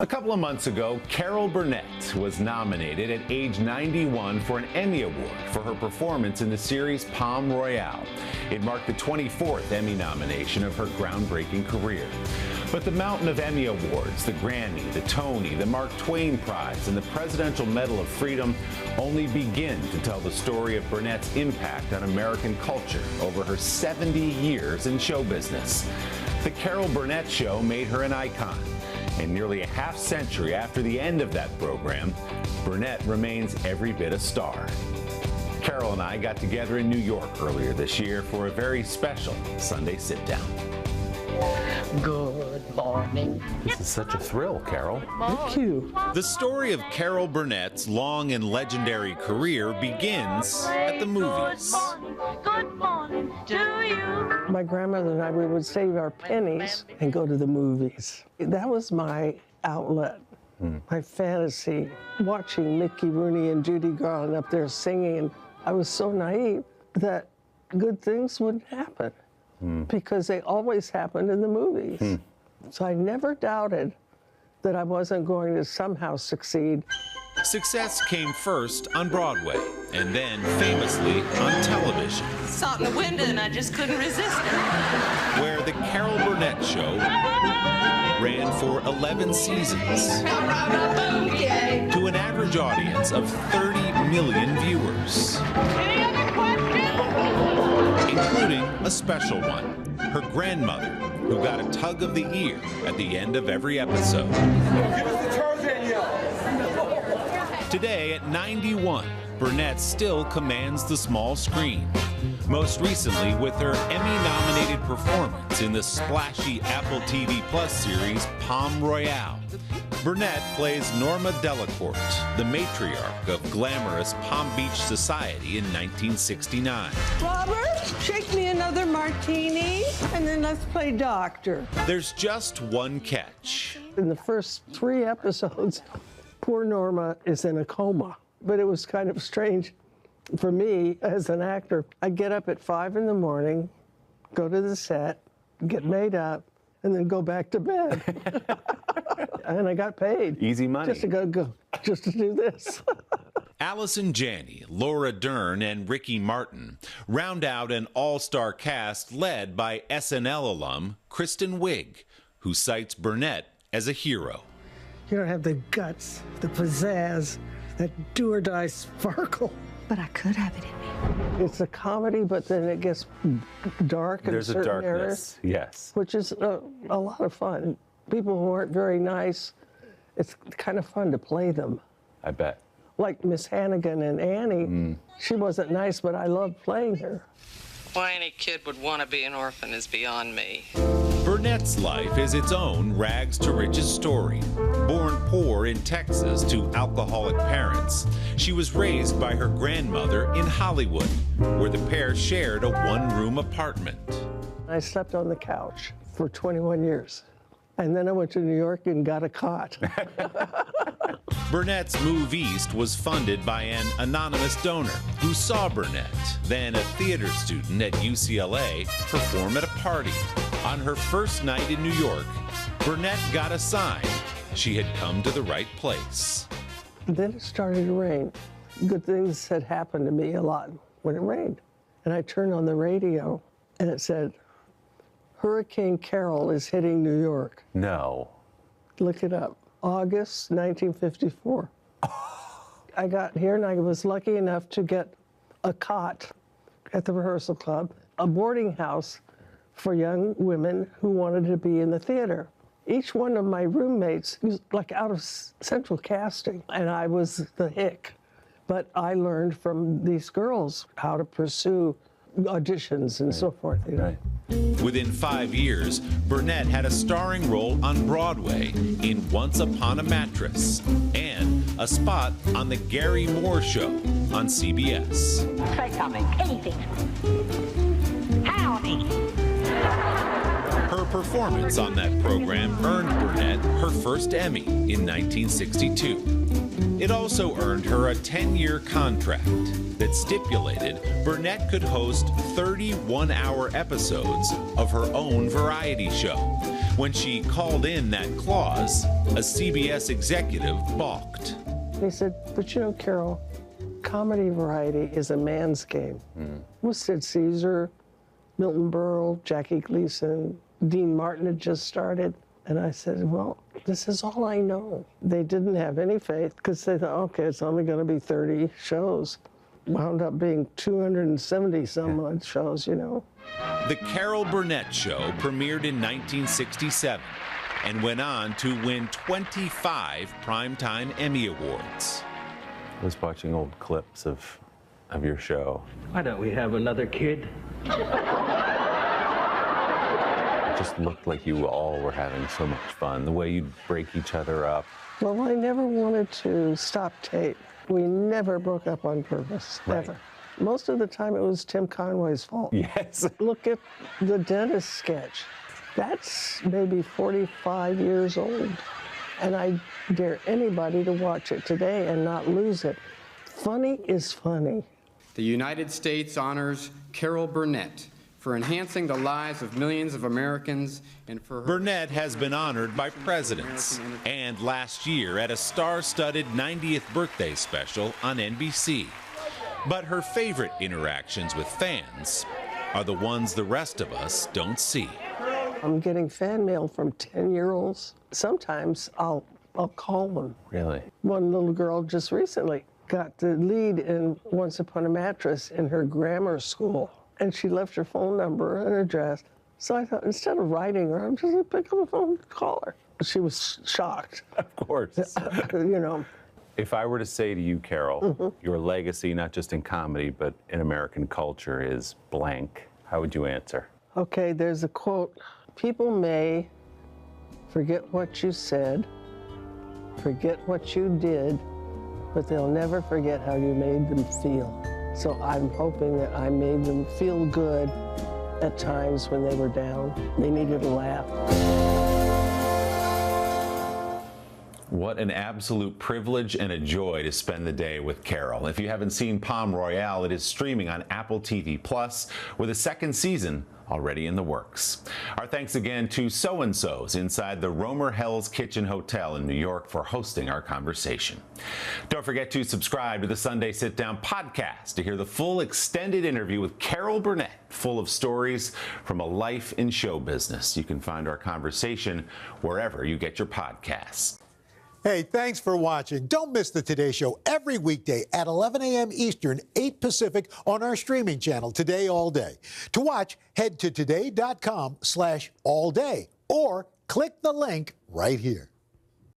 A couple of months ago, Carol Burnett was nominated at age 91 for an Emmy Award for her performance in the series Palm Royale. It marked the 24th Emmy nomination of her groundbreaking career. But the mountain of Emmy Awards, the Grammy, the Tony, the Mark Twain Prize, and the Presidential Medal of Freedom only begin to tell the story of Burnett's impact on American culture over her 70 years in show business. The Carol Burnett Show made her an icon. And nearly a half-century after the end of that program, Burnett remains every bit a star. Carol and I got together in New York earlier this year for a very special Sunday Sit-Down. Good morning. This is such a thrill, Carol. Thank you. The story of Carol Burnett's long and legendary career begins at the movies. Good morning to you. My grandmother and I, we would save our pennies and go to the movies. That was my outlet, my fantasy. Watching Mickey Rooney and Judy Garland up there singing, I was so naive that good things would happen because they always happened in the movies. So I never doubted that I wasn't going to somehow succeed. Success came first on Broadway and then famously on television. Saw it in the window and I just couldn't resist it. Where the Carol Burnett Show ran for 11 seasons to an average audience of 30 million viewers. Any other questions? Including a special one, her grandmother, who got a tug of the ear at the end of every episode. Today, at 91, Burnett still commands the small screen, most recently with her Emmy-nominated performance in the splashy Apple TV Plus series Palm Royale. Burnett plays Norma Delacorte, the matriarch of glamorous Palm Beach society in 1969. Robert, shake me another martini, and then let's play doctor. There's just one catch. In the first 3 episodes, poor Norma is in a coma. But it was kind of strange for me as an actor. I'd get up at 5 in the morning, go to the set, get made up, and then go back to bed. And I got paid. Easy money. Just to do this. Allison Janney, Laura Dern, and Ricky Martin round out an all-star cast led by SNL alum Kristen Wiig, who cites Burnett as a hero. You don't have the guts, the pizzazz, that do-or-die sparkle. But I could have it in me. It's a comedy, but then it gets dark in There's a certain darkness, areas, yes. which is a lot of fun. People who aren't very nice, it's kind of fun to play them. I bet. Like Miss Hannigan and Annie, she wasn't nice, but I loved playing her. Why any kid would want to be an orphan is beyond me. Burnett's life is its own rags to riches story. Born poor in Texas to alcoholic parents, she was raised by her grandmother in Hollywood, where the pair shared a one-room apartment. I slept on the couch for 21 years. And then I went to New York and got a cot. Burnett's move east was funded by an anonymous donor who saw Burnett, then a theater student at UCLA, perform at a party. On her first night in New York, Burnett got a sign she had come to the right place. Then it started to rain. Good things had happened to me a lot when it rained. And I turned on the radio and it said, Hurricane Carol is hitting New York. No. Look it up. August 1954. I got here and I was lucky enough to get a cot at the rehearsal club, a boarding house for young women who wanted to be in the theater. Each one of my roommates was like out of central casting, and I was the hick. But I learned from these girls how to pursue auditions and so forth. You know? Within 5 years, Burnett had a starring role on Broadway in Once Upon a Mattress and a spot on The Gary Moore Show on CBS. Say something. Anything. Howdy. Her performance on that program earned Burnett her first Emmy in 1962. It also earned her a 10-year contract that stipulated Burnett could host 31-hour episodes of her own variety show. When she called in that clause, a CBS executive balked. He said, but you know, Carol, comedy variety is a man's game. With Sid Caesar, Milton Berle, Jackie Gleason, Dean Martin had just started. And I said, well, this is all I know. They didn't have any faith because they thought, okay, it's only going to be 30 shows. Wound up being 270 some odd shows, you know. The Carol Burnett Show premiered in 1967 and went on to win 25 Primetime Emmy Awards. I was watching old clips of your show. Why don't we have another kid? It just looked like you all were having so much fun, the way you'd break each other up. Well, I never wanted to stop tape. We never broke up on purpose, never. Most of the time it was Tim Conway's fault. Yes. Look at the dentist sketch. That's maybe 45 years old. And I dare anybody to watch it today and not lose it. Funny is funny. The United States honors Carol Burnett for enhancing the lives of millions of Americans and for her... Burnett has been honored by presidents and last year at a star-studded 90th birthday special on NBC. But her favorite interactions with fans are the ones the rest of us don't see. I'm getting fan mail from 10-year-olds. Sometimes I'll call them. Really? One little girl just recently got the lead in Once Upon a Mattress in her grammar school. And she left her phone number and address. So I thought, instead of writing her, I'm just going to pick up the phone and call her. She was shocked. Of course. You know. If I were to say to you, Carol, your legacy, not just in comedy, but in American culture is blank, how would you answer? Okay, there's a quote. People may forget what you said, forget what you did, but they'll never forget how you made them feel. So I'm hoping that I made them feel good at times when they were down. They needed a laugh. What an absolute privilege and a joy to spend the day with Carol. If you haven't seen Palm Royale, it is streaming on Apple TV Plus with a second season already in the works. Our thanks again to So-and-So's inside the Romer Hell's Kitchen Hotel in New York for hosting our conversation. Don't forget to subscribe to the Sunday Sit-Down podcast to hear the full extended interview with Carol Burnett, full of stories from a life in show business. You can find our conversation wherever you get your podcasts. Hey, thanks for watching. Don't miss the Today Show every weekday at 11 a.m. Eastern, 8 Pacific on our streaming channel, Today All Day. To watch, head to today.com/allday or click the link right here.